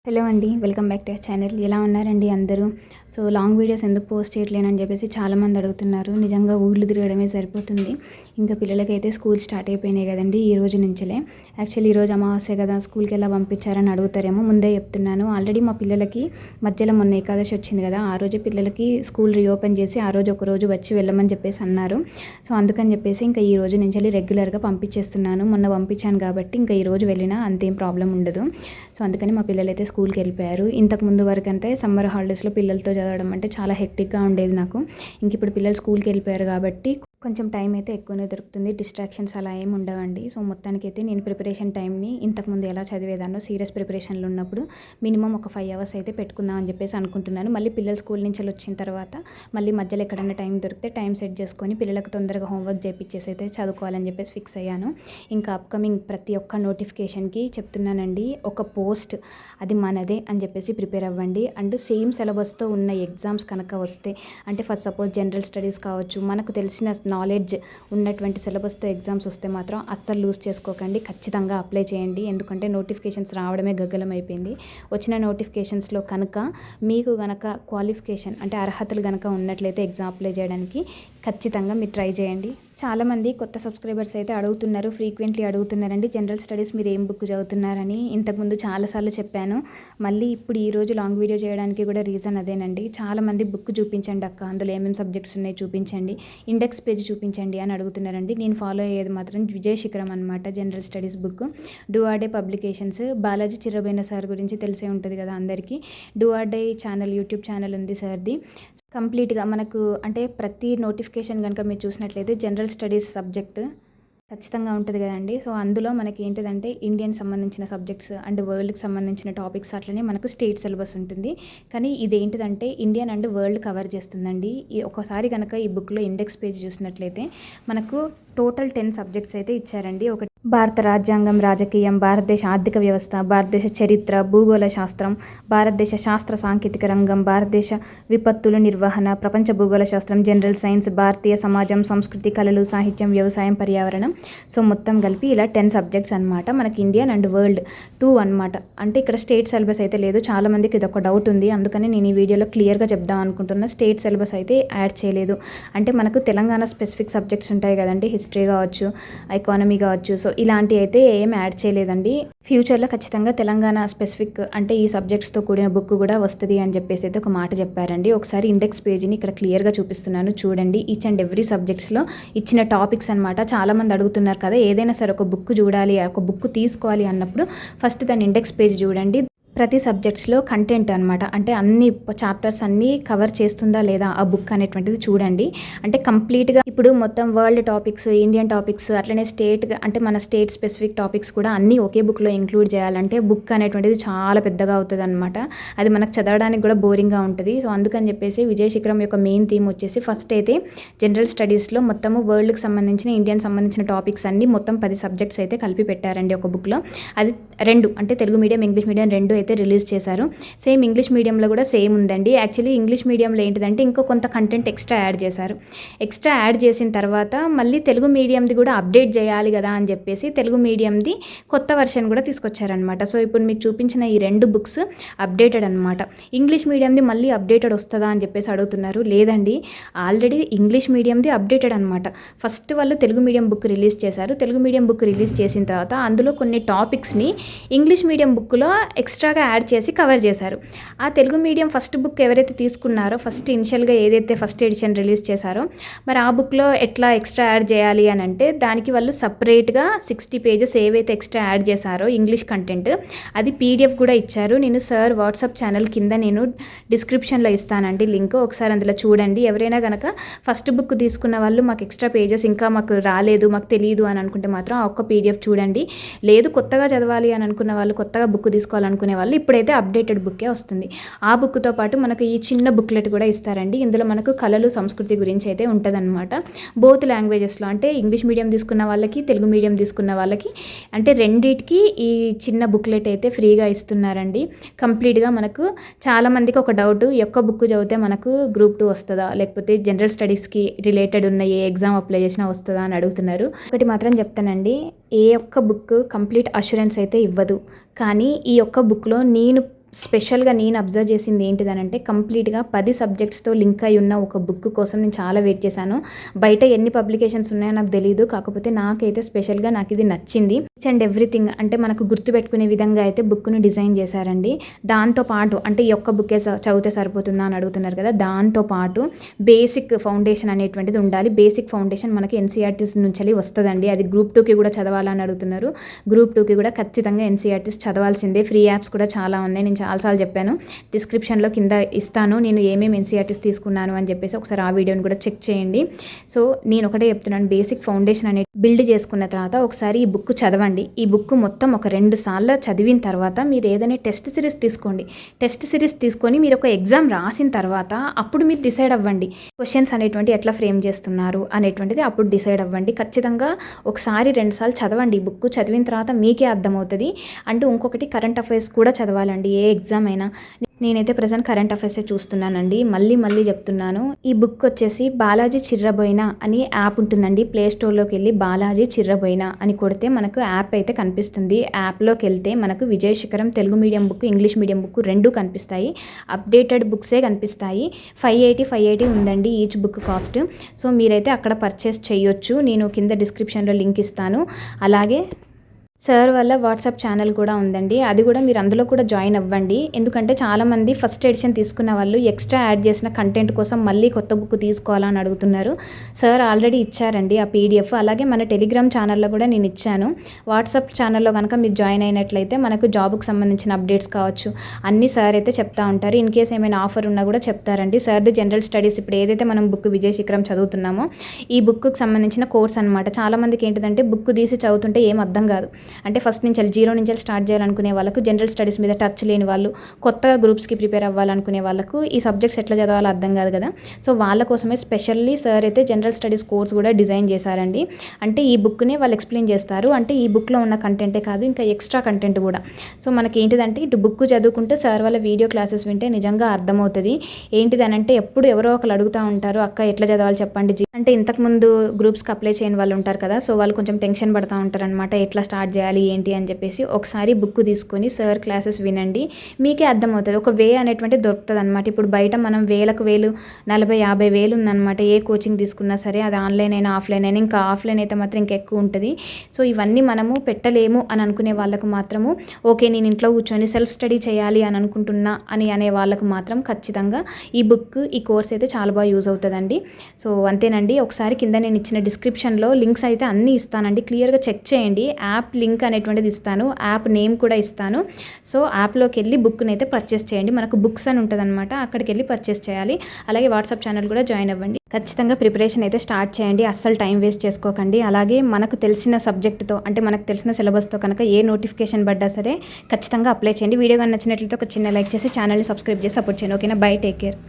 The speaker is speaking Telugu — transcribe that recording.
హలో అండి, welcome back to our channel. ఎలా ఉన్నారండి అందరూ? సో లాంగ్ వీడియోస్ ఎందుకు పోస్ట్ చేయట్లేనని చెప్పేసి చాలామంది అడుగుతున్నారు. నిజంగా ఊళ్ళు తిరగడమే సరిపోతుంది. ఇంకా పిల్లలకైతే స్కూల్ స్టార్ట్ అయిపోయినాయి కదండి ఈ రోజు నుంచిలే. యాక్చువల్లీ ఈరోజు అమావాస్య కదా, స్కూల్కి ఎలా పంపించారని అడుగుతారేమో, ముందే చెప్తున్నాను. ఆల్రెడీ మా పిల్లలకి మధ్యలో మొన్న ఏకాదశి వచ్చింది కదా, ఆ రోజే పిల్లలకి స్కూల్ రీఓపెన్ చేసి ఆ రోజు ఒక రోజు వచ్చి వెళ్ళమని చెప్పేసి అన్నారు. సో అందుకని చెప్పేసి ఇంకా ఈ రోజు నుంచి రెగ్యులర్గా పంపించేస్తున్నాను. మొన్న పంపించాను కాబట్టి ఇంకా ఈ రోజు వెళ్ళినా అంతేం ప్రాబ్లం ఉండదు. సో అందుకని మా పిల్లలైతే స్కూల్కి వెళ్ళిపోయారు. ఇంతకు ముందు వరకు అంటే సమ్మర్ హాలిడేస్లో పిల్లలతో చదవడం అంటే చాలా హెక్టిక్గా ఉండేది నాకు. ఇంక ఇప్పుడు పిల్లలు స్కూల్కి వెళ్ళిపోయారు కాబట్టి కొంచెం టైం అయితే ఎక్కువనే దొరుకుతుంది. డిస్ట్రాక్షన్స్ అలా ఏమి ఉండవండి. సో మొత్తానికైతే నేను ప్రిపరేషన్ టైంని ఇంతకుముందు ఎలా చదివేదానో సీరియస్ ప్రిపరేషన్లో ఉన్నప్పుడు మినిమం ఒక 5 hours అయితే పెట్టుకుందాం అని చెప్పేసి అనుకుంటున్నాను. మళ్ళీ పిల్లలు స్కూల్ నుంచి వచ్చిన తర్వాత మళ్ళీ మధ్యలో ఎక్కడైనా టైం దొరికితే టైం సెట్ చేసుకొని పిల్లలకు తొందరగా హోంవర్క్ చేయించేసి అయితే చదువుకోవాలని చెప్పేసి ఫిక్స్ అయ్యాను. ఇంకా అప్కమింగ్ ప్రతి ఒక్క నోటిఫికేషన్కి చెప్తున్నానండి, ఒక పోస్ట్ అది మనదే అని చెప్పేసి ప్రిపేర్ అవ్వండి. అండ్ సేమ్ సిలబస్తో ఉన్న ఎగ్జామ్స్ కనుక వస్తే, అంటే ఫర్ సపోజ్ జనరల్ స్టడీస్ కావచ్చు, మనకు తెలిసిన నాలెడ్జ్ ఉన్నటువంటి సిలబస్తో ఎగ్జామ్స్ వస్తే మాత్రం అస్సలు లూజ్ చేసుకోకండి. ఖచ్చితంగా అప్లై చేయండి. ఎందుకంటే నోటిఫికేషన్స్ రావడమే గగ్గలం అయిపోయింది. వచ్చిన నోటిఫికేషన్స్లో కనుక మీకు గనక క్వాలిఫికేషన్ అంటే అర్హతలు కనుక ఉన్నట్లయితే ఎగ్జామ్ అప్లై చేయడానికి ఖచ్చితంగా మీరు ట్రై చేయండి. చాలామంది కొత్త సబ్స్క్రైబర్స్ అయితే అడుగుతున్నారు, ఫ్రీక్వెంట్లీ అడుగుతున్నారండి, జనరల్ స్టడీస్ మీరు ఏం బుక్ చదువుతున్నారని. ఇంతకుముందు చాలాసార్లు చెప్పాను. మళ్ళీ ఇప్పుడు ఈరోజు లాంగ్ వీడియో చేయడానికి కూడా రీజన్ అదేనండి. చాలామంది బుక్ చూపించండి అక్క, అందులో ఏమేమి సబ్జెక్ట్స్ ఉన్నాయి చూపించండి, ఇండెక్స్ పేజ్ చూపించండి అని అడుగుతున్నారండి. నేను ఫాలో అయ్యేది మాత్రం విజయ్ శిఖరం అనమాట, జనరల్ స్టడీస్ బుక్. డూ ఆర్ డే పబ్లికేషన్స్. బాలాజీ చిరబైన సార్ గురించి తెలిసే ఉంటుంది కదా అందరికీ. డూ ఆర్ డే ఛానల్, యూట్యూబ్ ఛానల్ ఉంది సార్ది. కంప్లీట్గా మనకు అంటే ప్రతి నోటిఫికేషన్ కనుక మీరు చూసినట్లయితే జనరల్ స్టడీస్ సబ్జెక్ట్ ఖచ్చితంగా ఉంటుంది కదండి. సో అందులో మనకి ఏంటిదంటే ఇండియన్ సంబంధించిన సబ్జెక్ట్స్ అండ్ వరల్డ్కి సంబంధించిన టాపిక్స్, అట్లనే మనకు స్టేట్ సిలబస్ ఉంటుంది. కానీ ఇదేంటిదంటే ఇండియన్ అండ్ వరల్డ్ కవర్ చేస్తుందండి. ఒకసారి కనుక ఈ బుక్లో ఇండెక్స్ పేజ్ చూసినట్లయితే మనకు టోటల్ 10 సబ్జెక్ట్స్ అయితే ఇచ్చారండి. ఒకటి భారత రాజ్యాంగం, రాజకీయం, భారతదేశ ఆర్థిక వ్యవస్థ, భారతదేశ చరిత్ర, భూగోళ శాస్త్రం, భారతదేశ శాస్త్ర సాంకేతిక రంగం, భారతదేశ విపత్తుల నిర్వహణ, ప్రపంచ భూగోళ శాస్త్రం, జనరల్ సైన్స్, భారతీయ సమాజం, సంస్కృతి, కళలు, సాహిత్యం, వ్యవసాయం, పర్యావరణం. సో మొత్తం కలిపి ఇలా 10 సబ్జెక్ట్స్ అనమాట. మనకి ఇండియన్ అండ్ వరల్డ్ 2 అనమాట. అంటే ఇక్కడ స్టేట్ సిలబస్ అయితే లేదు. చాలామందికి ఇది ఒక డౌట్ ఉంది, అందుకని నేను ఈ వీడియోలో క్లియర్గా చెప్దాం అనుకుంటున్నా. స్టేట్ సిలబస్ అయితే యాడ్ చేయలేదు. అంటే మనకు తెలంగాణ స్పెసిఫిక్ సబ్జెక్ట్స్ ఉంటాయి కదండి, హిస్టరీ కావచ్చు, ఎకానమీ కావచ్చు. సో ఇలాంటివి అయితే ఏం యాడ్ చేయలేదండి. ఫ్యూచర్లో ఖచ్చితంగా తెలంగాణ స్పెసిఫిక్ అంటే ఈ సబ్జెక్ట్స్తో కూడిన బుక్ కూడా వస్తుంది అని చెప్పేసి అయితే ఒక మాట చెప్పారండి. ఒకసారి ఇండెక్స్ పేజీని ఇక్కడ క్లియర్గా చూపిస్తున్నాను చూడండి. ఈచ్ అండ్ ఎవ్రీ సబ్జెక్ట్స్లో ఇచ్చిన టాపిక్స్ అనమాట. చాలామంది అడుగుతున్నారు కదా, ఏదైనా సరే ఒక బుక్ చూడాలి, ఒక బుక్ తీసుకోవాలి అన్నప్పుడు ఫస్ట్ దాని ఇండెక్స్ పేజ్ చూడండి. ప్రతి సబ్జెక్ట్స్లో కంటెంట్ అనమాట, అంటే అన్ని చాప్టర్స్ అన్నీ కవర్ చేస్తుందా లేదా ఆ బుక్ అనేటువంటిది చూడండి. అంటే కంప్లీట్గా ఇప్పుడు మొత్తం వరల్డ్ టాపిక్స్, ఇండియన్ టాపిక్స్, అట్లనే స్టేట్ అంటే మన స్టేట్ స్పెసిఫిక్ టాపిక్స్ కూడా అన్నీ ఒకే బుక్లో ఇంక్లూడ్ చేయాలంటే బుక్ అనేటువంటిది చాలా పెద్దగా అవుతుంది అనమాట. అది మనకు చదవడానికి కూడా బోరింగ్గా ఉంటుంది. సో అందుకని చెప్పేసి విజయ్ శిఖరం యొక్క మెయిన్ థీమ్ వచ్చేసి ఫస్ట్ అయితే జనరల్ స్టడీస్లో మొత్తము వరల్డ్కి సంబంధించిన, ఇండియన్ సంబంధించిన టాపిక్స్ అన్నీ మొత్తం 10 సబ్జెక్ట్స్ అయితే కలిపి పెట్టారండి ఒక బుక్లో. అది 2 అంటే తెలుగు మీడియం, ఇంగ్లీష్ మీడియం 2 అయితే రిలీజ్ చేశారు. సేమ్ ఇంగ్లీష్ మీడియంలో కూడా సేమ్ ఉందండి. యాక్చువల్లీ ఇంగ్లీష్ మీడియంలో ఏంటిదంటే ఇంకో కొంత కంటెంట్ ఎక్స్ట్రా యాడ్ చేశారు. ఎక్స్ట్రా యాడ్ చేసిన తర్వాత మళ్ళీ తెలుగు మీడియంది కూడా అప్డేట్ చేయాలి కదా అని చెప్పేసి తెలుగు మీడియంది కొత్త వర్షన్ కూడా తీసుకొచ్చారనమాట. సో ఇప్పుడు మీకు చూపించిన ఈ 2 బుక్స్ అప్డేటెడ్ అనమాట. ఇంగ్లీష్ మీడియంది మళ్ళీ అప్డేటెడ్ వస్తుందా అని చెప్పేసి అడుగుతున్నారు. లేదండి, ఆల్రెడీ ఇంగ్లీష్ మీడియంది అప్డేటెడ్ అనమాట. ఫస్ట్ వాళ్ళు తెలుగు మీడియం బుక్ రిలీజ్ చేశారు. తెలుగు మీడియం బుక్ రిలీజ్ చేసిన తర్వాత అందులో కొన్ని టాపిక్స్ని ఇంగ్లీష్ మీడియం బుక్లో ఎక్స్ట్రాగా యాడ్ చేసి కవర్ చేశారు. ఆ తెలుగు మీడియం ఫస్ట్ బుక్ ఎవరైతే తీసుకున్నారో, ఫస్ట్ ఇనిషియల్గా ఏదైతే ఫస్ట్ ఎడిషన్ రిలీజ్ చేశారో, మరి ఆ బుక్లో ఎట్లా ఎక్స్ట్రా యాడ్ చేయాలి అని అంటే దానికి వాళ్ళు సపరేట్గా 60 pages ఏవైతే ఎక్స్ట్రా యాడ్ చేశారో ఇంగ్లీష్ కంటెంట్, అది PDF కూడా ఇచ్చారు. నేను సార్ వాట్సాప్ ఛానల్ కింద నేను డిస్క్రిప్షన్లో ఇస్తానండి లింక్, ఒకసారి అందులో చూడండి. ఎవరైనా కనుక ఫస్ట్ బుక్ తీసుకున్న వాళ్ళు మాకు ఎక్స్ట్రా పేజెస్ ఇంకా మాకు రాలేదు, మాకు తెలియదు అని అనుకుంటే మాత్రం ఆ ఒక్క PDF చూడండి. లేదు కొత్తగా చదవాలి అని అనుకున్న వాళ్ళు, కొత్తగా బుక్ తీసుకోవాలనుకునే వాళ్ళు ఇప్పుడైతే అప్డేటెడ్ బుక్కే వస్తుంది. ఆ బుక్తో పాటు మనకు ఈ చిన్న బుక్లెట్ కూడా ఇస్తారండి. ఇందులో మనకు కళలు, సంస్కృతి గురించి అయితే ఉంటుందన్నమాట. బోత్ లాంగ్వేజెస్లో, అంటే ఇంగ్లీష్ మీడియం తీసుకున్న వాళ్ళకి, తెలుగు మీడియం తీసుకున్న వాళ్ళకి, అంటే రెండిటికి ఈ చిన్న బుక్లెట్ అయితే ఫ్రీగా ఇస్తున్నారండి. కంప్లీట్గా మనకు చాలామందికి ఒక డౌట్, ఒక్క బుక్ చదివితే మనకు గ్రూప్ 2 వస్తుందా, లేకపోతే జనరల్ స్టడీస్కి రిలేటెడ్ ఉన్న ఏ ఎగ్జామ్ అప్లై చేసినా వస్తుందా అని అడుగుతున్నారు. ఒకటి మాత్రం చెప్తానండి, ఏ ఒక్క బుక్ కంప్లీట్ అష్యూరెన్స్ అయితే ఇవ్వదు. కానీ ఈ ఒక్క బుక్లో నేను స్పెషల్గా నేను అబ్జర్వ్ చేసింది ఏంటిదనంటే కంప్లీట్గా 10 సబ్జెక్ట్స్తో లింక్ అయి ఉన్న ఒక బుక్ కోసం నేను చాలా వెయిట్ చేశాను. బయట ఎన్ని పబ్లికేషన్స్ ఉన్నాయో నాకు తెలియదు, కాకపోతే నాకైతే స్పెషల్గా నాకు ఇది నచ్చింది. ఈచ్ అండ్ ఎవ్రీథింగ్ అంటే మనకు గుర్తుపెట్టుకునే విధంగా అయితే బుక్ను డిజైన్ చేశారండి. దాంతోపాటు అంటే ఈ ఒక్క బుక్కే చదివితే సరిపోతుందా అని అడుగుతున్నారు కదా, దాంతోపాటు బేసిక్ ఫౌండేషన్ అనేటువంటిది ఉండాలి. బేసిక్ ఫౌండేషన్ మనకి ఎన్సీఆర్టీస్ నుంచి వస్తుందండి. అది గ్రూప్ 2కి కూడా చదవాలని అడుగుతున్నారు. గ్రూప్ 2కి కూడా ఖచ్చితంగా ఎన్సీఆర్టీస్ చదవాల్సిందే. ఫ్రీ యాప్స్ కూడా చాలా ఉన్నాయి, నేను చాలాసార్లు చెప్పాను. డిస్క్రిప్షన్లో కింద ఇస్తాను నేను ఏమేమి ఎన్సీఆర్టీస్ తీసుకున్నాను అని చెప్పేసి ఒకసారి ఆ వీడియోని కూడా చెక్ చేయండి. సో నేను ఒకటే చెప్తున్నాను, బేసిక్ ఫౌండేషన్ అనేది బిల్డ్ చేసుకున్న తర్వాత ఒకసారి ఈ బుక్ చదవండి. ఈ బుక్ మొత్తం ఒక 2 సార్లు చదివిన తర్వాత మీరు ఏదైనా టెస్ట్ సిరీస్ తీసుకోండి. టెస్ట్ సిరీస్ తీసుకొని మీరు ఒక ఎగ్జామ్ రాసిన తర్వాత అప్పుడు మీరు డిసైడ్ అవ్వండి క్వశ్చన్స్ అనేటువంటి ఎట్లా ఫ్రేమ్ చేస్తున్నారు అనేటువంటిది అప్పుడు డిసైడ్ అవ్వండి. ఖచ్చితంగా ఒకసారి 2 సార్లు చదవండి. బుక్ చదివిన తర్వాత మీకే అర్థమవుతుంది. అంటూ ఇంకొకటి కరెంట్ అఫైర్స్ కూడా చదవాలండి ఏ ఎగ్జామ్ అయినా. నేనైతే ప్రజెంట్ కరెంట్ అఫైర్సే చూస్తున్నానండి. మళ్ళీ చెప్తున్నాను, ఈ బుక్ వచ్చేసి బాలాజీ చిర్రబోయిన అని యాప్ ఉంటుందండి. ప్లే స్టోర్లోకి వెళ్ళి బాలాజీ చిర్రబోయిన అని కొడితే మనకు యాప్ అయితే కనిపిస్తుంది. యాప్లోకి వెళ్తే మనకు విజయ శిఖరం Telugu medium book, English medium book 2 కనిపిస్తాయి. అప్డేటెడ్ బుక్సే కనిపిస్తాయి. 580 ఉందండి ఈచ్ బుక్ కాస్ట్. సో మీరైతే అక్కడ పర్చేస్ చేయొచ్చు. నేను కింద డిస్క్రిప్షన్లో లింక్ ఇస్తాను. అలాగే సార్ వల్ల వాట్సాప్ ఛానల్ కూడా ఉందండి, అది కూడా మీరు అందులో కూడా జాయిన్ అవ్వండి. ఎందుకంటే చాలామంది ఫస్ట్ ఎడిషన్ తీసుకున్న వాళ్ళు ఎక్స్ట్రా యాడ్ చేసిన కంటెంట్ కోసం మళ్ళీ కొత్త బుక్ తీసుకోవాలని అడుగుతున్నారు. సార్ ఆల్రెడీ ఇచ్చారండి ఆ పీడిఎఫ్. అలాగే మన టెలిగ్రామ్ ఛానల్లో కూడా నేను ఇచ్చాను. వాట్సాప్ ఛానల్లో కనుక మీరు జాయిన్ అయినట్లయితే మనకు జాబ్కి సంబంధించిన అప్డేట్స్ కావచ్చు అన్నీ సార్ అయితే చెప్తా ఉంటారు. ఇన్ కేస్ ఏమైనా ఆఫర్ ఉన్నా కూడా చెప్తారండి. సార్ది జనరల్ స్టడీస్, ఇప్పుడు ఏదైతే మనం బుక్ విజయ శిఖరం చదువుతున్నామో ఈ బుక్కి సంబంధించిన కోర్స్ అనమాట. చాలామందికి ఏంటిదంటే బుక్ తీసి చదువుతుంటే ఏం అర్థం కాదు. అంటే ఫస్ట్ నుంచి జీరో నుంచి స్టార్ట్ చేయాలనుకునే వాళ్ళకు, జనరల్ స్టడీస్ మీద టచ్ లేని వాళ్ళు, కొత్తగా గ్రూప్స్కి ప్రిపేర్ అవ్వాలనుకునే వాళ్ళకు ఈ సబ్జెక్ట్స్ ఎట్లా చదవాలో అర్థం కాదు కదా. సో వాళ్ళ కోసమే స్పెషల్లీ సార్ అయితే జనరల్ స్టడీస్ కోర్స్ కూడా డిజైన్ చేశారండి. అంటే ఈ బుక్నే వాళ్ళు ఎక్స్ప్లెయిన్ చేస్తారు. అంటే ఈ బుక్లో ఉన్న కంటెంటే కాదు, ఇంకా ఎక్స్ట్రా కంటెంట్ కూడా. సో మనకి ఏంటిదంటే ఇటు బుక్ చదువుకుంటే సార్ వాళ్ళ వీడియో క్లాసెస్ వింటే నిజంగా అర్థమవుతుంది. ఏంటిదనంటే ఎప్పుడు ఎవరో ఒకరు అడుగుతూ ఉంటారు, అక్క ఎట్లా చదవాలి చెప్పండి. అంటే ఇంతకుముందు గ్రూప్స్కి అప్లై చేయని వాళ్ళు ఉంటారు కదా, సో వాళ్ళు కొంచెం టెన్షన్ పడుతూ ఉంటారు అనమాట, ఎట్లా స్టార్ట్ చేయాలి ఏంటి అని చెప్పేసి. ఒకసారి బుక్ తీసుకొని సార్ క్లాసెస్ వినండి, మీకే అర్థమవుతుంది. ఒక వే అనేటువంటి దొరుకుతుంది అనమాట. ఇప్పుడు బయట మనం వేలకు వేలు 40-50 వేలు ఉందన్నమాట. ఏ కోచింగ్ తీసుకున్నా సరే, అది ఆన్లైన్ అయినా ఆఫ్లైన్ అయినా, ఇంకా ఆఫ్లైన్ అయితే మాత్రం ఇంకా ఎక్కువ ఉంటుంది. సో ఇవన్నీ మనము పెట్టలేము అని అనుకునే వాళ్ళకు మాత్రము, ఓకే నేను ఇంట్లో కూర్చొని సెల్ఫ్ స్టడీ చేయాలి అని అనుకుంటున్నా అని అనే వాళ్ళకు మాత్రం ఖచ్చితంగా ఈ బుక్, ఈ కోర్స్ అయితే చాలా బాగా యూజ్ అవుతుందండి. సో అంతేనండి. ఒకసారి కింద నేను ఇచ్చిన డిస్క్రిప్షన్లో లింక్స్ అయితే అన్నీ ఇస్తానండి, క్లియర్గా చెక్ చేయండి. యాప్ లింక్ అనేటువంటిది ఇస్తాను, యాప్ నేమ్ కూడా ఇస్తాను. సో యాప్లోకి వెళ్ళి బుక్ని అయితే పర్చేస్ చేయండి. మనకు బుక్స్ అని ఉంటుంది అనమాట, అక్కడికి వెళ్ళి పర్చేస్ చేయాలి. అలాగే వాట్సాప్ ఛానల్ కూడా జాయిన్ అవ్వండి. ఖచ్చితంగా ప్రిపరేషన్ అయితే స్టార్ట్ చేయండి, అస్సలు టైం వేస్ట్ చేసుకోకండి. అలాగే మనకు తెలిసిన సబ్జెక్ట్తో, అంటే మనకు తెలిసిన సిలబస్తో కనుక ఏ నోటిఫికేషన్ పడ్డా సరే ఖచ్చితంగా అప్లై చేయండి. వీడియో కానీ నచ్చినట్లయితే ఒక చిన్న లైక్ చేసి ఛానల్ని సబ్స్క్రైబ్ చేసి సపోర్ట్ చేయండి. ఓకేనా, బై, టేక్ కేర్.